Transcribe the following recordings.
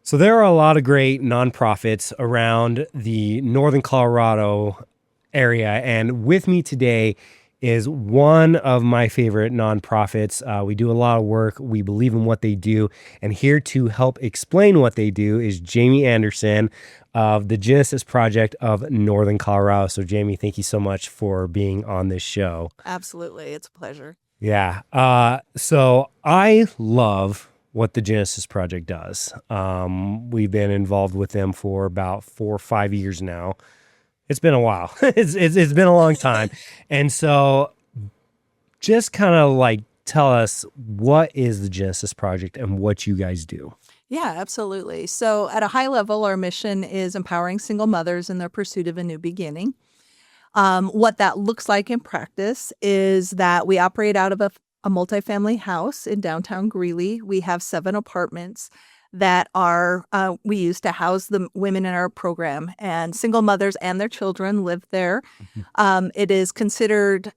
So there are a lot of great nonprofits around the Northern Colorado area. And with me today is one of my favorite nonprofits. We do a lot of work. We believe in what they do. And here to help explain what they do is Jaymi Anderson of the Genesis Project of Northern Colorado. So Jaymi, thank you so much for being on this show. Absolutely. It's a pleasure. Yeah. So I love what the Genesis Project does. We've been involved with them for about 4 or 5 years now. It's been a while. It's been a long time. And so just kind of like tell us, what is the Genesis Project and what you guys do? Yeah, absolutely. So at a high level, our mission is empowering single mothers in their pursuit of a new beginning. What that looks like in practice is that we operate out of a multifamily house in downtown Greeley. We have 7 apartments that are we use to house the women in our program, and single mothers and their children live there. It is considered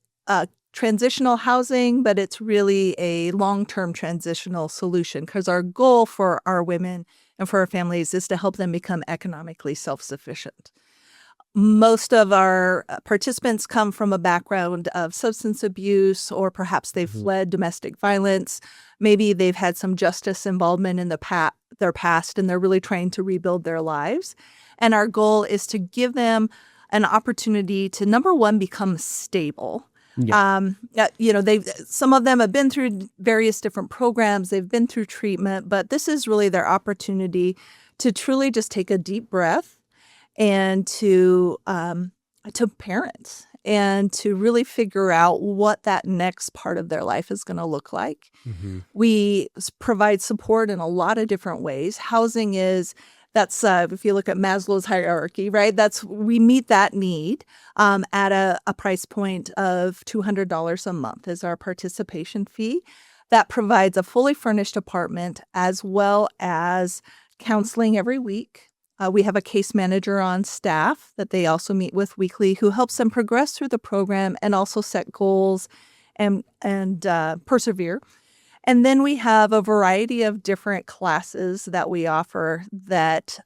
transitional housing, but it's really a long-term transitional solution because our goal for our women and for our families is to help them become economically self-sufficient. Most of our participants come from a background of substance abuse, or perhaps they've fled domestic violence. Maybe they've had some justice involvement in their past, and they're really trying to rebuild their lives. And our goal is to give them an opportunity to, number one, become stable. Yeah. Some of them have been through various different programs. They've been through treatment, but this is really their opportunity to truly just take a deep breath and to parent and to really figure out what that next part of their life is going to look like. We provide support in a lot of different ways. Housing that's if you look at Maslow's hierarchy, right? We meet that need at a price point of $200 a month as our participation fee. That provides a fully furnished apartment as well as counseling every week. We have a case manager on staff that they also meet with weekly, who helps them progress through the program and also set goals and persevere. And then we have a variety of different classes that we offer that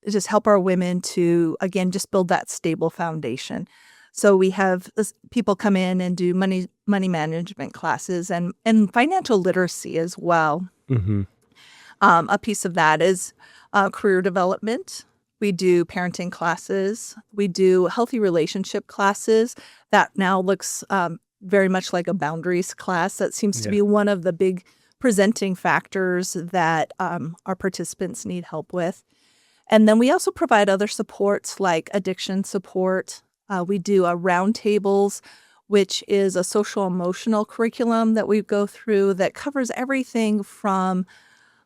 just help our women to, again, just build that stable foundation. So we have people come in and do money management classes and financial literacy as well. A piece of that is career development. We do parenting classes. We do healthy relationship classes. That now looks very much like a boundaries class. That seems to be one of the big presenting factors that our participants need help with. And then we also provide other supports like addiction support. We do a roundtables, which is a social emotional curriculum that we go through that covers everything from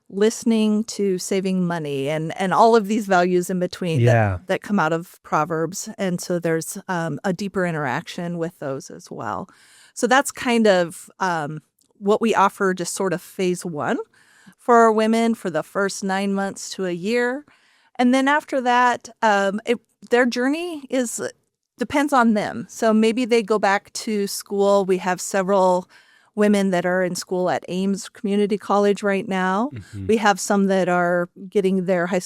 listening to saving money and all of these values in between that come out of Proverbs. And so there's a deeper interaction with those as well. So that's kind of what we offer, just sort of phase 1 for our women for the first 9 months to a year. And then after that, their journey depends on them. So maybe they go back to school. We have several women that are in school at Ames Community College right now. We have some that are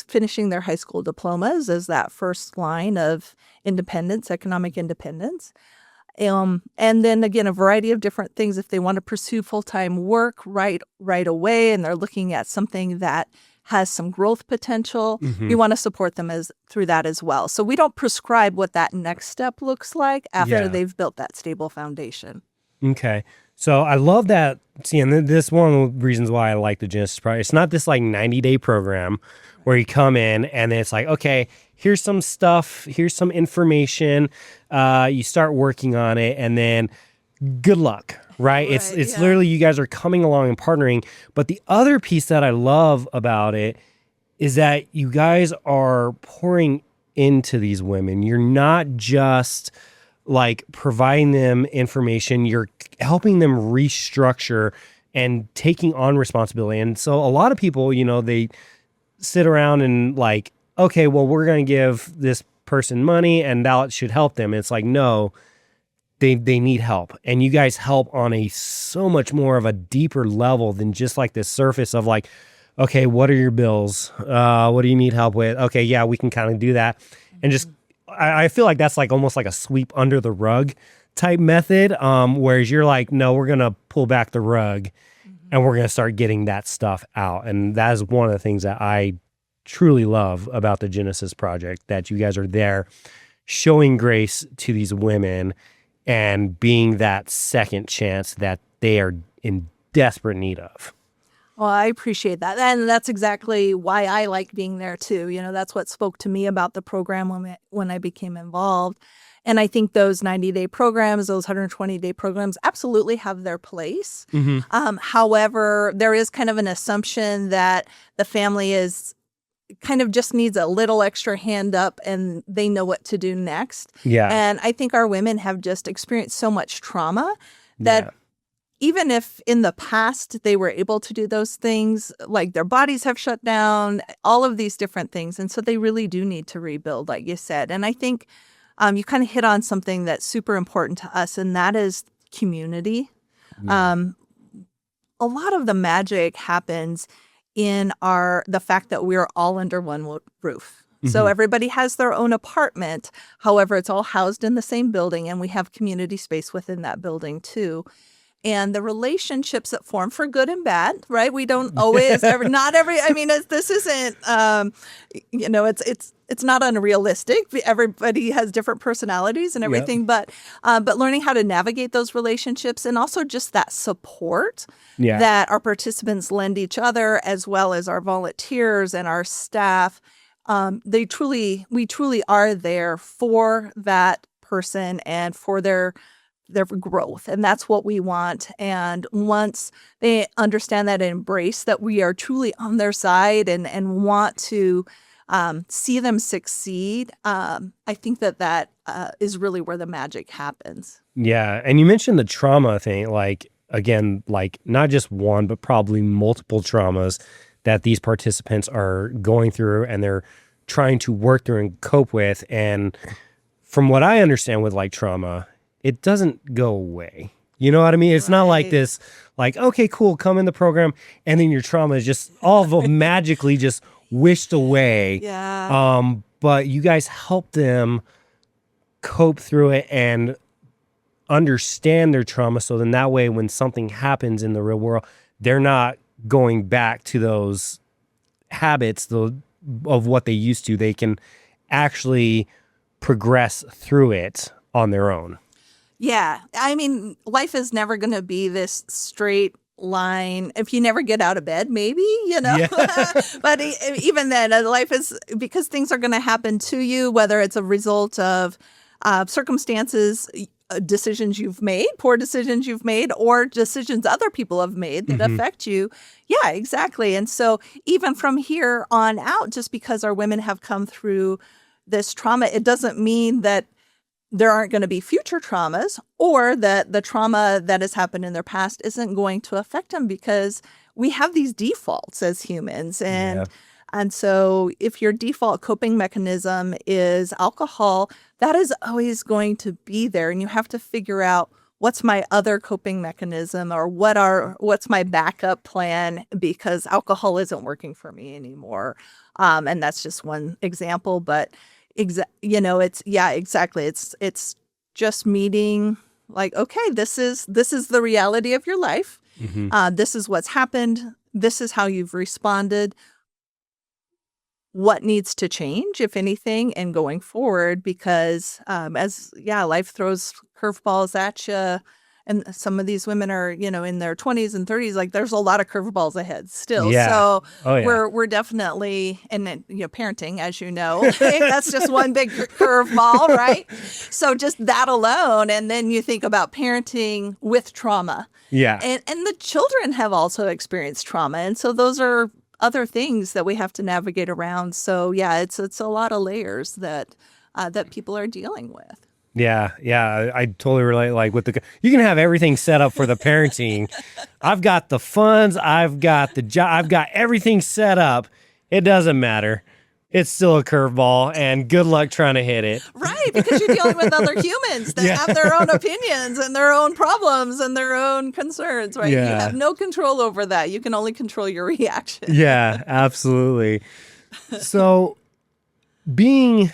finishing their high school diplomas as that first line of independence, economic independence. And then again, a variety of different things. If they want to pursue full-time work right away and they're looking at something that has some growth potential, we want to support them through that as well. So we don't prescribe what that next step looks like after they've built that stable foundation. Okay. So I love that. See, and this is one of the reasons why I like the Genesis Project. It's not this like 90-day program where you come in and it's like, okay, here's some stuff, here's some information. You start working on it, and then good luck, right? It's literally you guys are coming along and partnering. But the other piece that I love about it is that you guys are pouring into these women. You're not just like providing them information, you're helping them restructure and taking on responsibility. And so a lot of people, they sit around and like, okay, well, we're going to give this person money and that should help them. It's like, no, they need help. And you guys help on a so much more of a deeper level than just like the surface of like, okay, what are your bills? What do you need help with? Okay, yeah, we can kind of do that. And just, I feel like that's like almost like a sweep under the rug type method. Whereas you're like, no, we're going to pull back the rug and we're going to start getting that stuff out. And that is one of the things that I truly love about the Genesis Project, that you guys are there showing grace to these women and being that second chance that they are in desperate need of. Well, I appreciate that. And that's exactly why I like being there too. That's what spoke to me about the program when I became involved. And I think those 90-day programs, those 120-day programs absolutely have their place. However, there is kind of an assumption that the family is kind of just needs a little extra hand up and they know what to do next. Yeah. And I think our women have just experienced so much trauma that even if in the past they were able to do those things, like their bodies have shut down, all of these different things. And so they really do need to rebuild, like you said. And I think you kind of hit on something that's super important to us, and that is community. A lot of the magic happens in the fact that we're all under one roof. So everybody has their own apartment. However, it's all housed in the same building, and we have community space within that building too. And the relationships that form, for good and bad, right? We don't always, this isn't, it's not unrealistic. Everybody has different personalities and everything, but learning how to navigate those relationships, and also just that support that our participants lend each other, as well as our volunteers and our staff. We truly are there for that person and for their growth. And that's what we want. And once they understand that and embrace that we are truly on their side and want to see them succeed, I think that is really where the magic happens. Yeah. And you mentioned the trauma thing, like, again, like not just one, but probably multiple traumas that these participants are going through and they're trying to work through and cope with. And from what I understand with like trauma, it doesn't go away. You know what I mean? It's not like this, like, okay, cool, come in the program, and then your trauma is just all magically just wished away. Yeah. But you guys help them cope through it and understand their trauma, so then that way when something happens in the real world, they're not going back to those habits of what they used to. They can actually progress through it on their own. Yeah. I mean, life is never going to be this straight line. If you never get out of bed, maybe, Yeah. But even then, life is, because things are going to happen to you, whether it's a result of circumstances, decisions you've made, poor decisions you've made, or decisions other people have made that affect you. Yeah, exactly. And so even from here on out, just because our women have come through this trauma, it doesn't mean that there aren't going to be future traumas, or that the trauma that has happened in their past isn't going to affect them, because we have these defaults as humans. And so if your default coping mechanism is alcohol, that is always going to be there. And you have to figure out, what's my other coping mechanism, or what's my backup plan, because alcohol isn't working for me anymore. And that's just one example, but exactly. It's just meeting, like, okay, this is the reality of your life. This is what's happened. This is how you've responded. What needs to change, if anything, and going forward, because life throws curveballs at you. And some of these women are, in their 20s and 30s, like there's a lot of curveballs ahead still. Yeah. So yeah. we're definitely, and then, parenting, as you know, that's just one big curveball, right? So just that alone. And then you think about parenting with trauma. Yeah. And the children have also experienced trauma. And so those are other things that we have to navigate around. So yeah, it's a lot of layers that people are dealing with. Yeah, I totally relate. Like you can have everything set up for the parenting. I've got the funds, I've got the job, I've got everything set up. It doesn't matter. it's still a curveball, and good luck trying to hit it. Right, because you're dealing with other humans that have their own opinions and their own problems and their own concerns, right? You have no control over that. You can only control your reaction. Yeah, absolutely. So being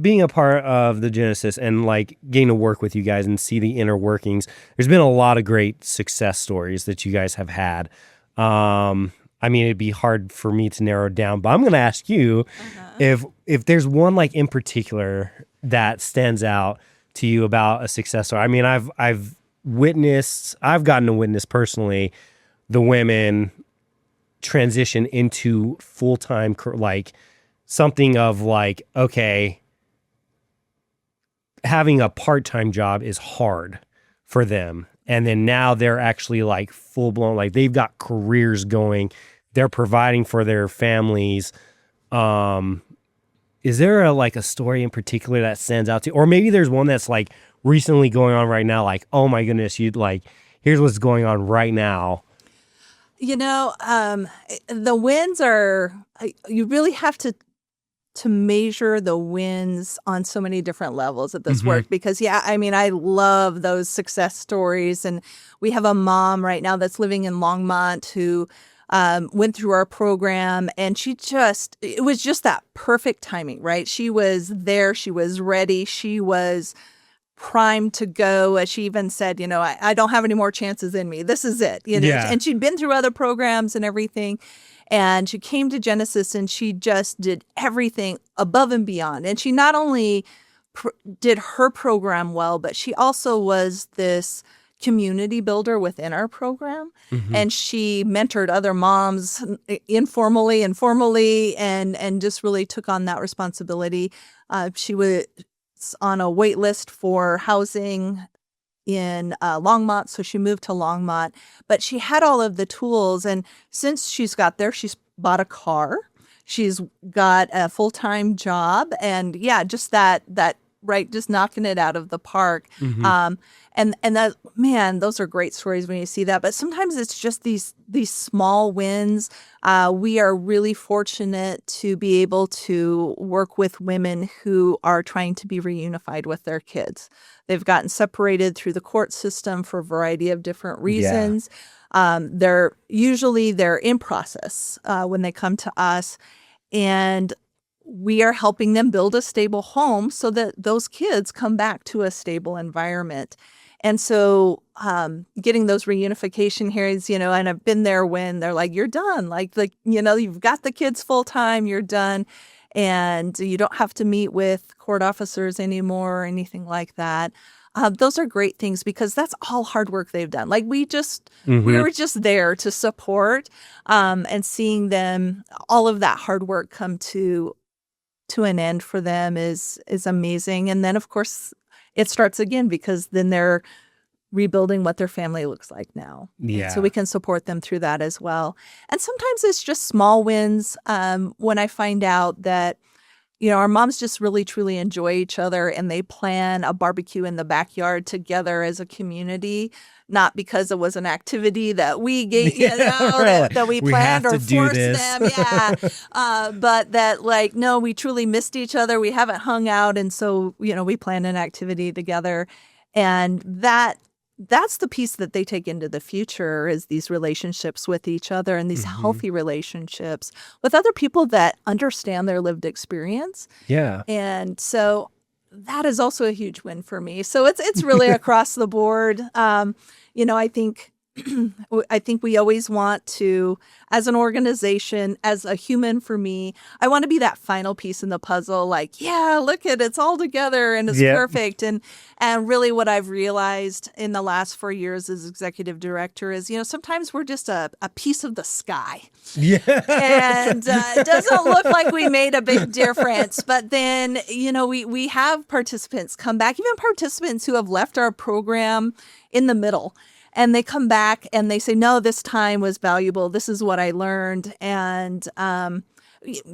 a part of the Genesis and like getting to work with you guys and see the inner workings, there's been a lot of great success stories that you guys have had. I mean, it'd be hard for me to narrow down, but I'm going to ask you if there's one like in particular that stands out to you about a success story. I mean, I've gotten to witness personally the women transition into full-time, like something of like, okay, having a part-time job is hard for them. And then now they're actually like full-blown, like they've got careers going. They're providing for their families. Is there a story in particular that stands out to you? Or maybe there's one that's like recently going on right now, like, oh my goodness, here's what's going on right now. The wins you really have to measure the wins on so many different levels at this work because, I love those success stories. And we have a mom right now that's living in Longmont who went through our program, and it was just that perfect timing, right? She was there. She was ready. She was primed to go. As she even said, I don't have any more chances in me. This is it. And she'd been through other programs and everything. And she came to Genesis and she just did everything above and beyond. And she not only did her program well, but she also was this community builder within our program. And she mentored other moms informally and formally and just really took on that responsibility. She was on a wait list for housing in Longmont, so she moved to Longmont. But she had all of the tools, and since she's got there, she's bought a car. She's got a full-time job, and just that right, just knocking it out of the park. And that, man, those are great stories when you see that. But sometimes it's just these small wins. We are really fortunate to be able to work with women who are trying to be reunified with their kids. They've gotten separated through the court system for a variety of different reasons. They're in process when they come to us, and we are helping them build a stable home so that those kids come back to a stable environment. And so getting those reunification hearings, and I've been there when they're like, you're done. Like, you've got the kids full time, you're done. And you don't have to meet with court officers anymore or anything like that. Those are great things because that's all hard work they've done. Like we were just there to support and seeing them, all of that hard work come to an end for them is amazing. And then, of course, it starts again because then they're rebuilding what their family looks like now. Yeah. And so we can support them through that as well. And sometimes it's just small wins when I find out that, our moms just really, truly enjoy each other and they plan a barbecue in the backyard together as a community, not because it was an activity that we gave, that we planned or forced them. But that no, we truly missed each other. We haven't hung out. And so, we planned an activity together. And that's the piece that they take into the future is these relationships with each other and these healthy relationships with other people that understand their lived experience. Yeah. And so that is also a huge win for me. So it's really across the board. I think we always want to, as an organization, as a human for me, I want to be that final piece in the puzzle. Like, look at it's all together and it's perfect. And really what I've realized in the last 4 years as executive director is, sometimes we're just a piece of the sky. Yeah. And it doesn't look like we made a big difference. But then, we have participants come back, even participants who have left our program in the middle. And they come back and they say, no, this time was valuable. This is what I learned. And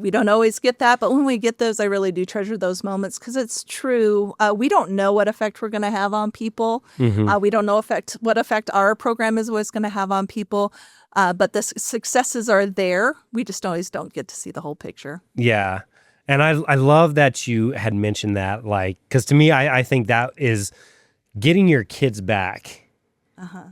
we don't always get that. But when we get those, I really do treasure those moments because it's true. We don't know what effect we're going to have on people. We don't know what effect our program is going to have on people. But the successes are there. We just always don't get to see the whole picture. Yeah. And I love that you had mentioned that, like, because to me, I think that is getting your kids back.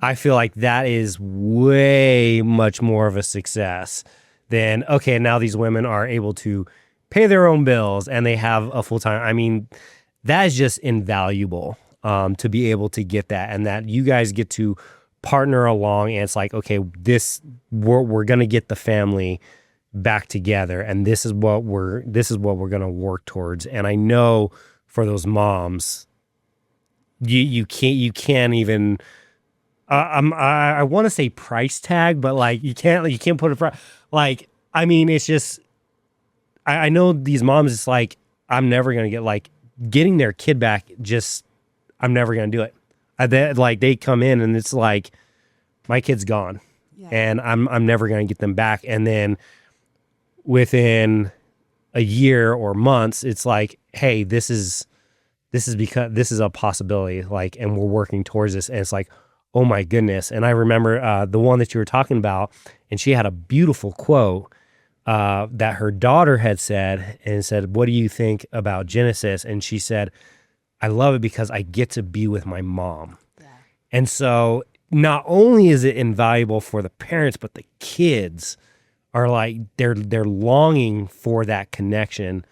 I feel like that is way much more of a success than, okay, now these women are able to pay their own bills and they have a full time. I mean, that is just invaluable to be able to get that, and that you guys get to partner along. And it's like, okay, we're going to get the family back together, and this is what we're going to work towards. And I know for those moms, you can't even I want to say price tag, but like you can't put it like, I mean, it's just I know these moms, it's like, I'm never going to get, like, getting their kid back, just I'm never going to do it. They come in and it's like, my kid's gone, and I'm never going to get them back. And then within a year or months, it's like, hey, this is because this is a possibility, like, and we're working towards this. And it's like, oh my goodness. And I remember the one that you were talking about, and she had a beautiful quote that her daughter had said, and said, what do you think about Genesis? And she said, I love it because I get to be with my mom. Yeah. And so not only is it invaluable for the parents, but the kids are like, they're longing for that connection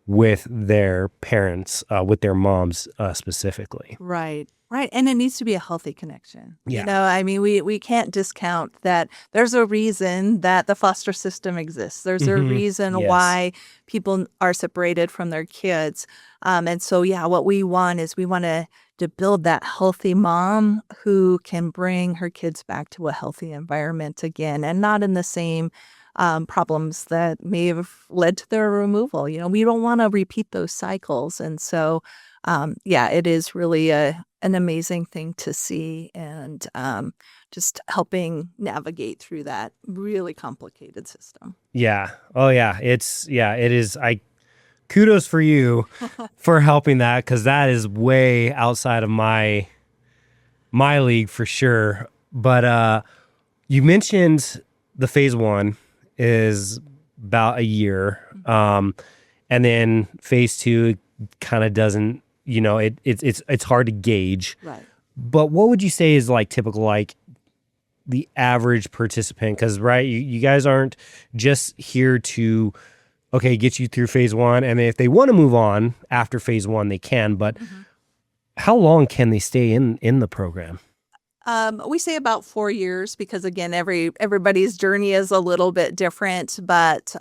with their parents, with their moms specifically. Right. Right. And it needs to be a healthy connection. Yeah. You know, I mean, we can't discount that there's a reason that the foster system exists. There's a reason why people are separated from their kids. And so, yeah, what we want is we want to build that healthy mom who can bring her kids back to a healthy environment again, and not in the same problems that may have led to their removal. You know, we don't want to repeat those cycles. And so, it is really an amazing thing to see, and just helping navigate through that really complicated system. Yeah. Oh yeah. It is. Kudos for you for helping that, because that is way outside of my league for sure. But you mentioned the phase 1 is about a year, and then phase 2 kind of doesn't. You know, it's hard to gauge. Right. But what would you say is like typical, like the average participant? Because right, you guys aren't just here to, okay, get you through phase 1, and if they want to move on after phase 1, they can. But how long can they stay in the program? We say about 4 years, because again, everybody's journey is a little bit different, but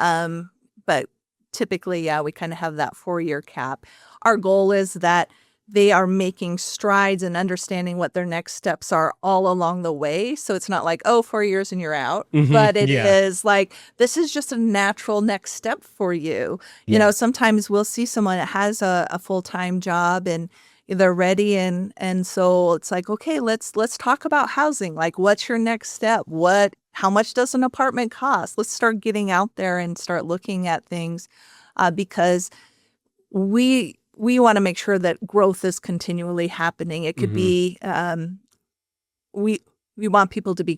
typically, we kind of have that 4-year cap. Our goal is that they are making strides and understanding what their next steps are all along the way. So it's not like, 4 years and you're out, but it is like, this is just a natural next step for you. You know, sometimes we'll see someone that has a full-time job and they're ready. And so it's like, okay, let's talk about housing. Like, what's your next step? How much does an apartment cost? Let's start getting out there and start looking at things, because we want to make sure that growth is continually happening. It could be, we want people to be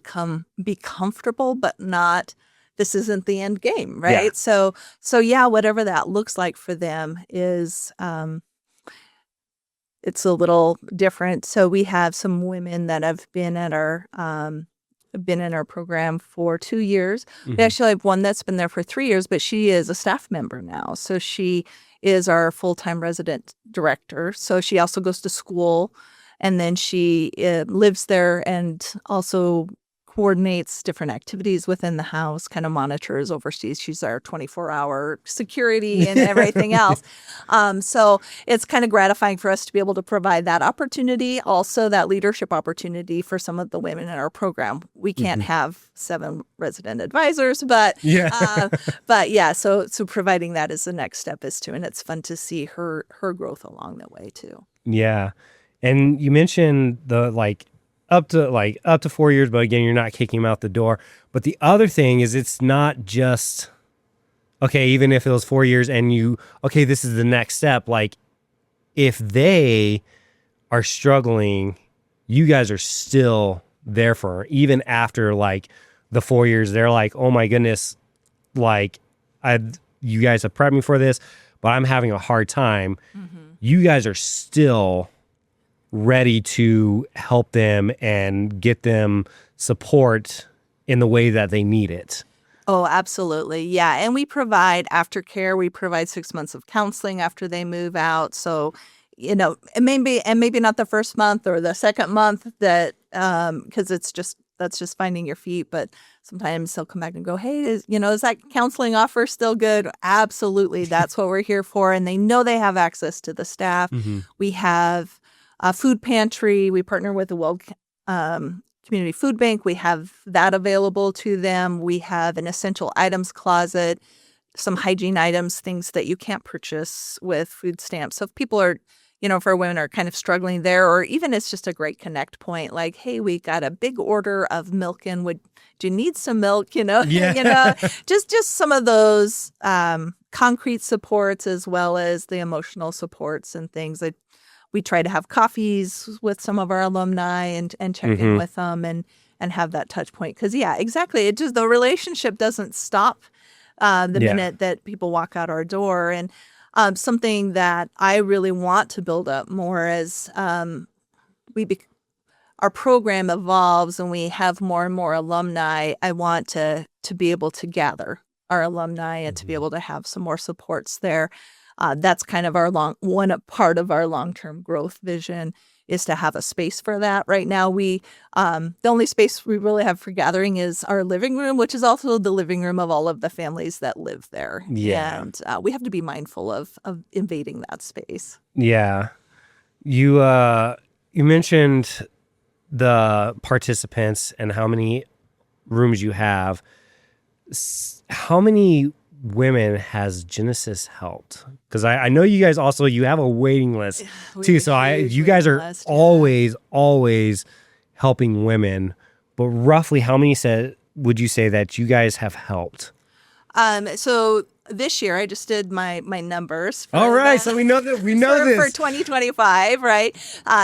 comfortable, but not, this isn't the end game, right? Yeah. So whatever that looks like for them is, it's a little different. So we have some women that have been in our program for 2 years. We actually have one that's been there for 3 years, but she is a staff member now. So she is our full-time resident director. So she also goes to school, and then she lives there and also coordinates different activities within the house, kind of monitors, oversees. She's our 24-hour security and everything else. So it's kind of gratifying for us to be able to provide that opportunity, also that leadership opportunity for some of the women in our program. We can't have 7 resident advisors, but so providing that as the next step is too, and it's fun to see her growth along that way too. Yeah. And you mentioned the up to 4 years, but again, you're not kicking them out the door. But the other thing is, it's not just, okay, even if it was 4 years and this is the next step. Like, if they are struggling, you guys are still there for her. Even after the 4 years, they're like, oh my goodness, you guys have prepped me for this, but I'm having a hard time. You guys are still ready to help them and get them support in the way that they need it. Oh, absolutely. Yeah. And we provide aftercare. We provide 6 months of counseling after they move out. So, and maybe not the first month or the second month that, because that's just finding your feet. But sometimes they'll come back and go, hey, is that counseling offer still good? Absolutely. That's what we're here for. And they know they have access to the staff. We have a food pantry. We partner with the Weld Community Food Bank. We have that available to them. We have an essential items closet, some hygiene items, things that you can't purchase with food stamps. So if people are, for women are kind of struggling there, or even it's just a great connect point, like, hey, we got a big order of milk in. Do you need some milk? Yeah. Just some of those concrete supports as well as the emotional supports and things that we try to have coffees with some of our alumni and check in with them and have that touch point. Because, yeah, exactly. It just, the relationship doesn't stop the minute that people walk out our door. And something that I really want to build up more as our program evolves and we have more and more alumni, I want to be able to gather our alumni and to be able to have some more supports there. That's kind of one part of our long-term growth vision is to have a space for that. Right now, the only space we really have for gathering is our living room, which is also the living room of all of the families that live there. Yeah. And we have to be mindful of invading that space. Yeah. You mentioned the participants and how many rooms you have. How many women has Genesis helped? Because I know you guys also, you have a waiting list too. So you guys are always helping women, but roughly how many would you say that you guys have helped? So this year I just did my numbers. All right. So we know this. For 2025, right?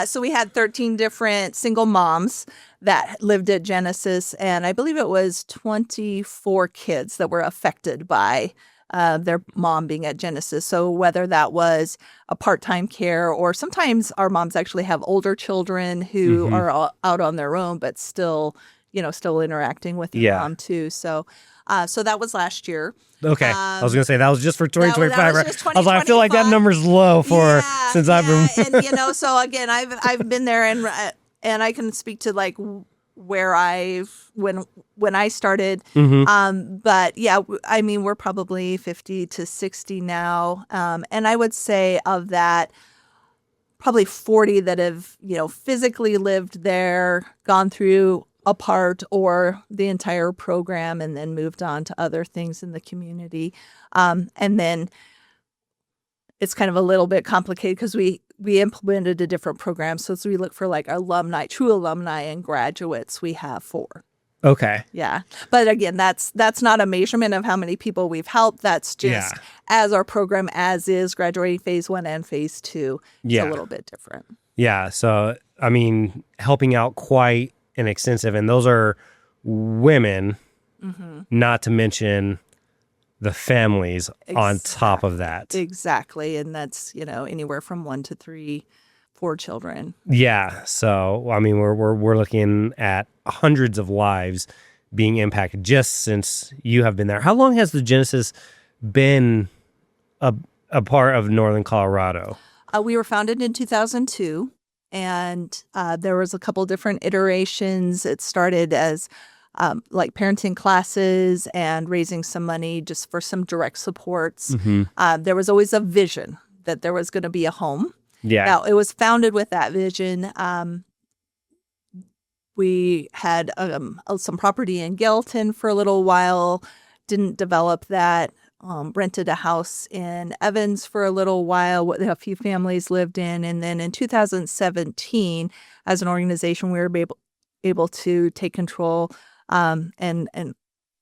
So we had 13 different single moms that lived at Genesis, and I believe it was 24 kids that were affected by their mom being at Genesis. So whether that was a part-time care, or sometimes our moms actually have older children who are out on their own, but still interacting with their mom too. So that was last year. Okay. I was going to say that was just for 2025, that was right? just I was like, I feel like that number's low since I've been. And so again, I've been there and I can speak to like where when I started. But yeah, I mean, we're probably 50 to 60 now. And I would say of that, probably 40 that have, physically lived there, gone through a part or the entire program, and then moved on to other things in the community. And then it's kind of a little bit complicated because we implemented a different program. So as we look for like true alumni and graduates, we have 4. Okay. Yeah. But again, that's not a measurement of how many people we've helped. That's just as our program as is, graduating phase 1 and phase 2. It's a little bit different. Yeah. So, I mean, helping out quite an extensive, and those are women, not to mention the families on top of that. Exactly. And that's, anywhere from 1 to 3, 4 children. Yeah. So, I mean, we're looking at hundreds of lives being impacted just since you have been there. How long has the Genesis been a part of Northern Colorado? We were founded in 2002, and there was a couple different iterations. It started as like parenting classes and raising some money just for some direct supports. There was always a vision that there was going to be a home. Yeah. Now, it was founded with that vision. We had some property in Gallatin for a little while, didn't develop that, rented a house in Evans for a little while, what a few families lived in. And then in 2017, as an organization, we were able to take control and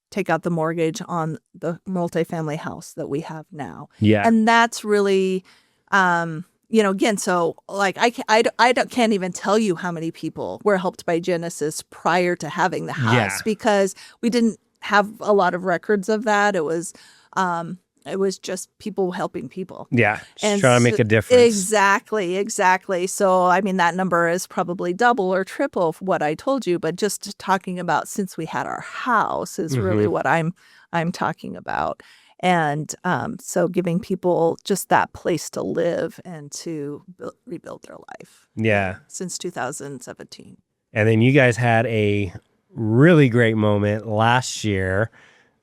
take out the mortgage on the multifamily house that we have now. Yeah. And that's really, again, so like I can't even tell you how many people were helped by Genesis prior to having the house because we didn't have a lot of records of that. It was, It was just people helping people. Yeah. Just And trying to make a difference. exactly. So, I mean, that number is probably double or triple of what I told you, but just talking about since we had our house is really what I'm talking about. And so giving people just that place to live and to rebuild their life. Yeah. Since 2017. And then you guys had a really great moment last year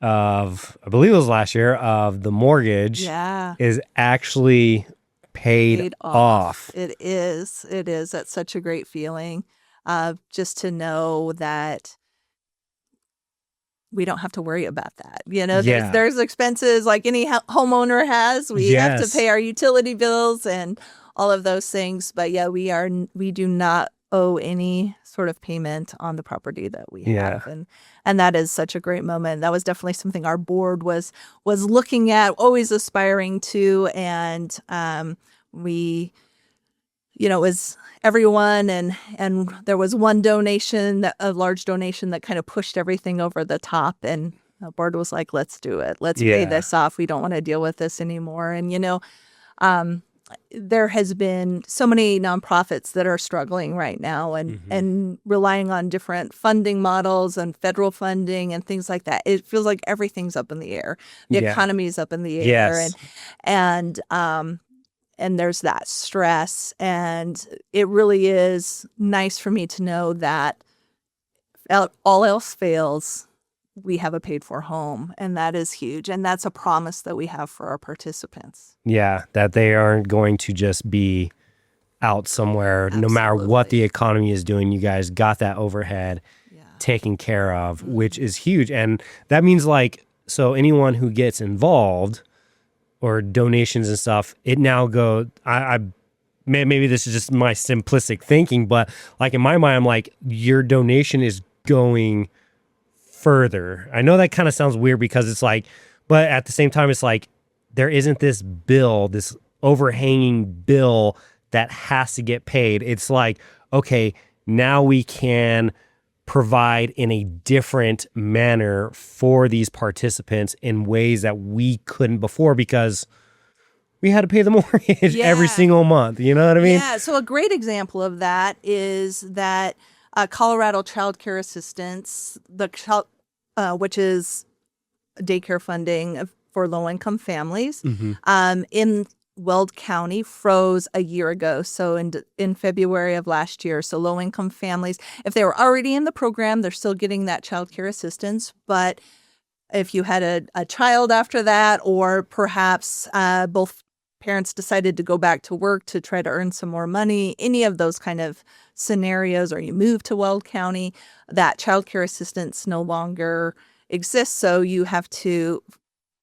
I believe it was last year, of the mortgage Yeah. is actually paid off. It is. It is. That's such a great feeling. Just to know that we don't have to worry about that. There's expenses like any homeowner has. We have to pay our utility bills and all of those things. But yeah, we do not owe any sort of payment on the property that we have. And that is such a great moment. That was definitely something our board was looking at, always aspiring to. And we, it was everyone, and there was one donation, a large donation that kind of pushed everything over the top. And the board was like, let's do it. Let's pay this off. We don't want to deal with this anymore. And, there has been so many nonprofits that are struggling right now and relying on different funding models and federal funding and things like that. It feels like everything's up in the air. The economy is up in the air. And there's that stress. And it really is nice for me to know that all else fails, we have a paid for home, and that is huge. And that's a promise that we have for our participants. Yeah, that they aren't going to just be out somewhere. No matter what the economy is doing. You guys got that overhead taken care of, which is huge. And that means so anyone who gets involved or donations and stuff, it now maybe this is just my simplistic thinking, but in my mind, I'm like, your donation is going further. I know that kind of sounds weird because it's but at the same time, it's there isn't this overhanging bill that has to get paid. It's okay, now we can provide in a different manner for these participants in ways that we couldn't before because we had to pay the mortgage every single month. You know what I mean? Yeah. So a great example of that is that Colorado Childcare Assistance, which is daycare funding for low-income families, in Weld County froze a year ago. So in February of last year. So low-income families, if they were already in the program, they're still getting that childcare assistance. But if you had a child after that, or perhaps both parents decided to go back to work to try to earn some more money, any of those kind of scenarios, or you move to Weld County, that childcare assistance no longer exists. So you have to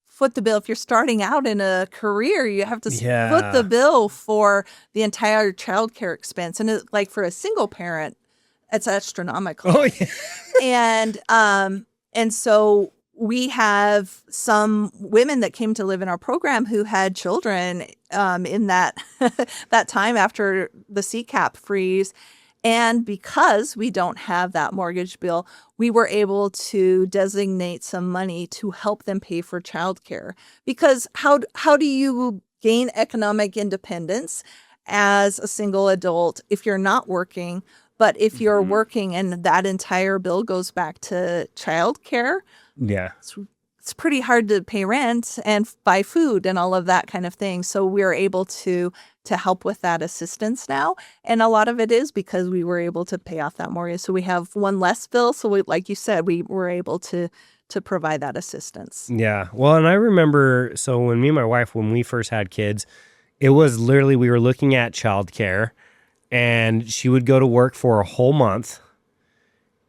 foot the bill. If you're starting out in a career, you have to foot the bill for the entire childcare expense. And for a single parent, it's astronomical. Oh, yeah. And so we have some women that came to live in our program who had children in that that time after the CCAP freeze. And because we don't have that mortgage bill, we were able to designate some money to help them pay for childcare. Because how do you gain economic independence as a single adult if you're not working? But if you're working and that entire bill goes back to childcare, it's pretty hard to pay rent and buy food and all of that kind of thing. So we're able to help with that assistance now. And a lot of it is because we were able to pay off that mortgage. So we have one less bill. So like you said, we were able to provide that assistance. Yeah. Well, and I remember, so when me and my wife, when we first had kids, it was literally, we were looking at childcare, and she would go to work for a whole month.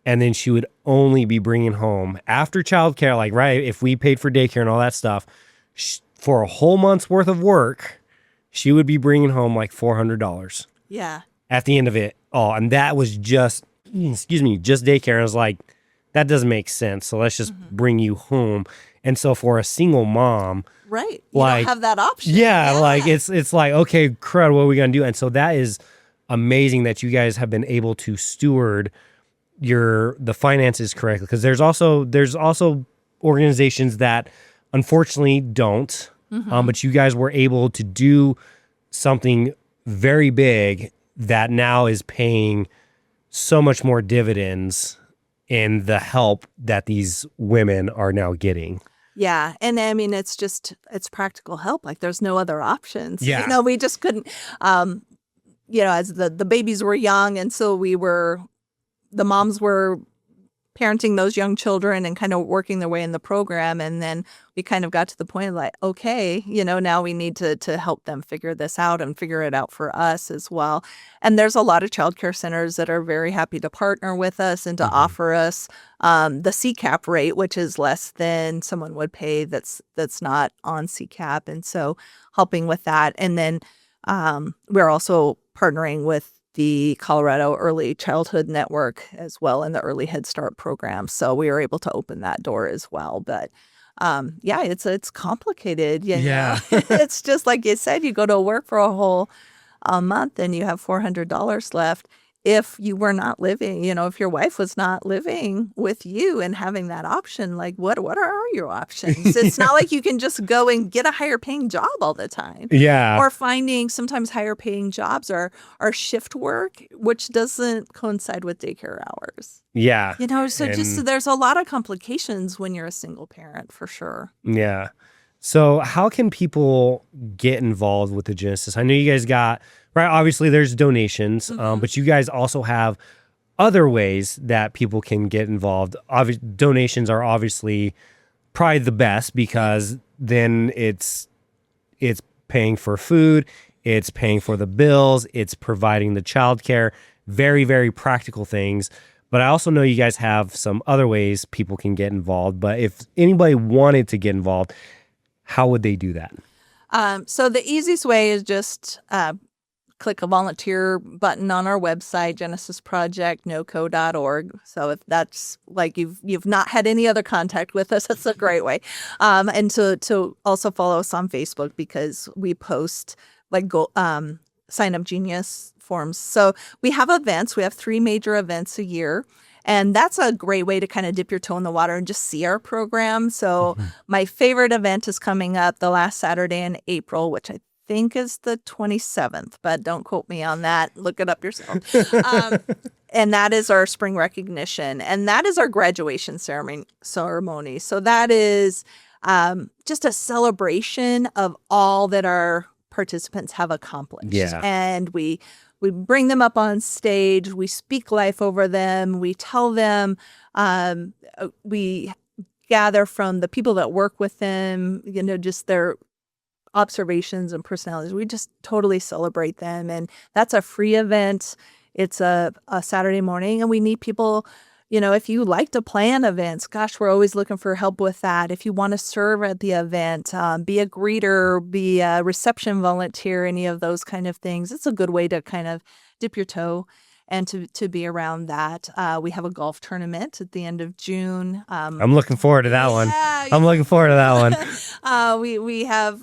And then she would only be bringing home after childcare, right, if we paid for daycare and all that stuff, for a whole month's worth of work, she would be bringing home $400. Yeah. At the end of it all. And that was just daycare. And I was like, that doesn't make sense. So let's just bring you home. And so for a single mom, right, you don't have that option. Yeah. It's like, okay, crud, what are we going to do? And so that is amazing that you guys have been able to steward the finances correctly, because there's also organizations that unfortunately don't, but you guys were able to do something very big that now is paying so much more dividends in the help that these women are now getting. Yeah. And I mean, it's practical help. Like there's no other options. Yeah. You know, we just couldn't, as the babies were young. And so the moms were parenting those young children and kind of working their way in the program. And then we kind of got to the point of like, okay, now we need to help them figure this out and figure it out for us as well. And there's a lot of childcare centers that are very happy to partner with us and to offer us the CCAP rate, which is less than someone would pay that's not on CCAP. And so helping with that. And then we're also partnering with the Colorado Early Childhood Network as well in the Early Head Start program. So we were able to open that door as well. But it's complicated. Yeah. It's just like you said, you go to work for a whole month and you have $400 left. If you were not living, if your wife was not living with you and having that option, like what are your options? It's not like you can just go and get a higher paying job all the time. Yeah. Or finding sometimes higher paying jobs are shift work, which doesn't coincide with daycare hours. Yeah. So there's a lot of complications when you're a single parent for sure. Yeah. So how can people get involved with the Genesis? I know you guys got, right, obviously there's donations, but you guys also have other ways that people can get involved. Donations are obviously probably the best because then it's paying for food, it's paying for the bills, it's providing the childcare, very, very practical things. But I also know you guys have some other ways people can get involved. But if anybody wanted to get involved, how would they do that? So the easiest way is just click a volunteer button on our website, genesisprojectnoco.org. So if that's like you've not had any other contact with us, that's a great way. And to also follow us on Facebook because we post like sign up genius forms. So we have events. We have 3 major events a year. And that's a great way to kind of dip your toe in the water and just see our program. So my favorite event is coming up the last Saturday in April, which I think is the 27th, but don't quote me on that. Look it up yourself. And that is our spring recognition. And that is our graduation ceremony. So that is just a celebration of all that our participants have accomplished. Yeah. And we bring them up on stage. We speak life over them. We tell them, we gather from the people that work with them, just their observations and personalities. We just totally celebrate them. And that's a free event. It's a Saturday morning. And we need people, if you like to plan events, gosh, we're always looking for help with that. If you want to serve at the event, be a greeter, be a reception volunteer, any of those kind of things. It's a good way to kind of dip your toe and to be around that. We have a golf tournament at the end of June. I'm looking forward to that one. I'm looking forward to that one. We have...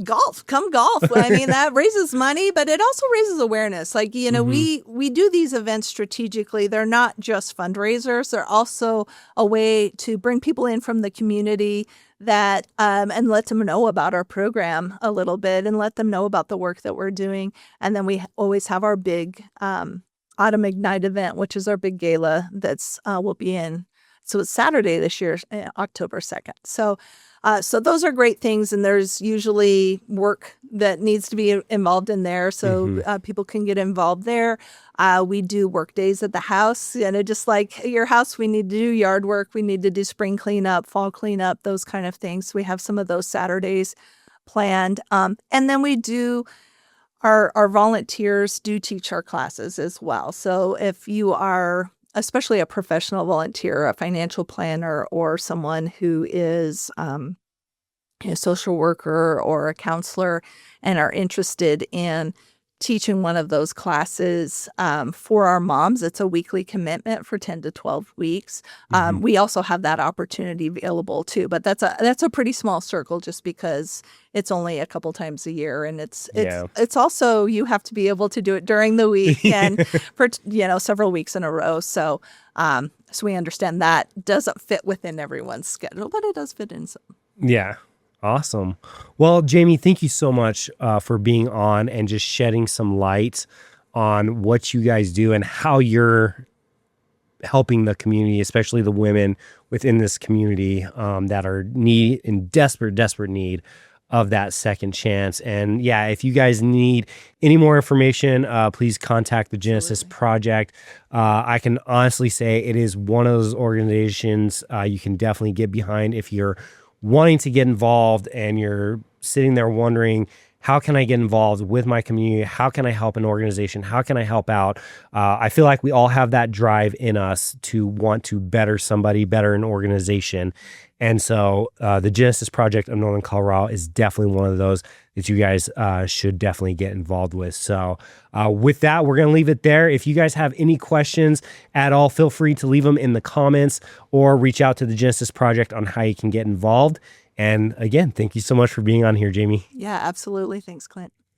golf, come golf. I mean, that raises money, but it also raises awareness. Like, we do these events strategically. They're not just fundraisers. They're also a way to bring people in from the community that, and let them know about our program a little bit and let them know about the work that we're doing. And then we always have our big, Autumn Ignite event, which is our big gala that's, will be in. So it's Saturday this year, October 2nd. So those are great things, and there's usually work that needs to be involved in there, so people can get involved there. We do work days at the house, just like your house, we need to do yard work, we need to do spring cleanup, fall cleanup, those kind of things. So we have some of those Saturdays planned. And then we do, our volunteers do teach our classes as well. So if you are especially a professional volunteer, a financial planner, or someone who is a social worker or a counselor and are interested in teaching one of those classes for our moms. It's a weekly commitment for 10 to 12 weeks. We also have that opportunity available too, but that's a pretty small circle just because it's only a couple times a year, and it's also, you have to be able to do it during the week and for several weeks in a row. So we understand that doesn't fit within everyone's schedule, but it does fit in some. Yeah. Awesome. Well, Jaymi, thank you so much for being on and just shedding some light on what you guys do and how you're helping the community, especially the women within this community that are in desperate need of that second chance. And yeah, if you guys need any more information, please contact the Genesis Project. I can honestly say it is one of those organizations you can definitely get behind if you're wanting to get involved and you're sitting there wondering, how can I get involved with my community? How can I help an organization? How can I help out? I feel like we all have that drive in us to want to better somebody, better an organization. And so the Genesis Project of Northern Colorado is definitely one of those that you guys should definitely get involved with. So with that, we're going to leave it there. If you guys have any questions at all, feel free to leave them in the comments or reach out to the Genesis Project on how you can get involved. And again, thank you so much for being on here, Jaymi. Yeah, absolutely. Thanks, Clint.